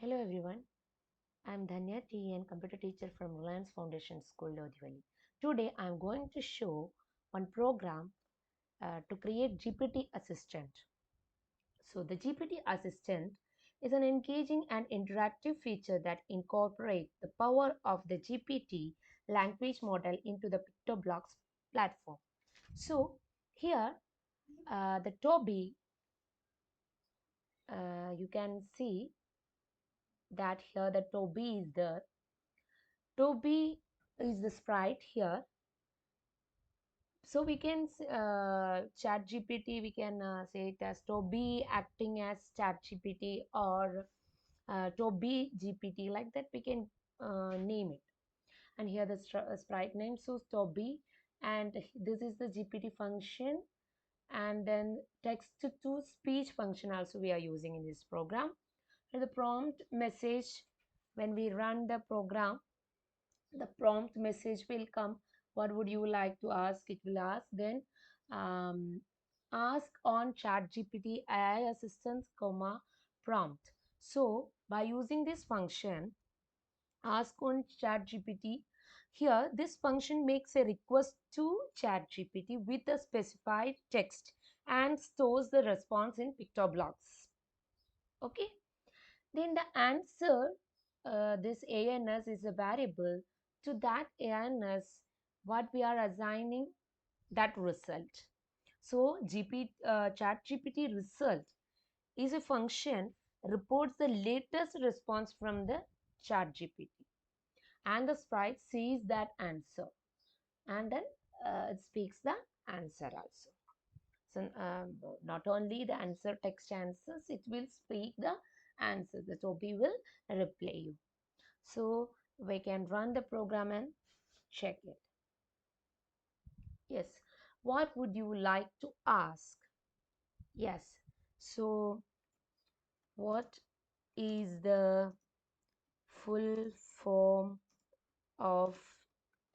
Hello everyone, I am Dhanya T and computer teacher from Reliance Foundation School, Lodhivali. Today I am going to show one program to create GPT Assistant. So the GPT Assistant is an engaging and interactive feature that incorporates the power of the GPT language model into the PictoBlox platform. So here the Toby, you can see that here the Toby is there. Toby is the sprite here. So we can chat GPT, we can say it as Toby acting as chat GPT or Toby GPT, like that we can name it. And here the sprite name, so Toby, and this is the GPT function, and then text to speech function also we are using in this program. And the prompt message, when we run the program, the prompt message will come. What would you like to ask? It will ask then ask on chat gpt AI assistant comma prompt. So by using this function ask on chat gpt, here this function makes a request to chat gpt with a specified text and stores the response in PictoBlox. Okay, then the answer, this ANS is a variable. To that ANS, what we are assigning, that result. So chat GPT result is a function reports the latest response from the chat GPT, and the sprite sees that answer, and then it speaks the answer also. So not only the answer text answers, it will speak the answer. The Toby will reply you. So we can run the program and check it. Yes. What would you like to ask? Yes. So what is the full form of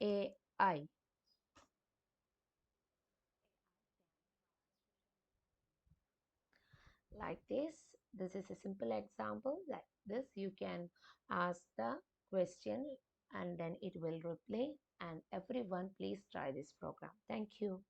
AI? Like this is a simple example. Like this, you can ask the question and then it will reply. And everyone, please try this program. Thank you.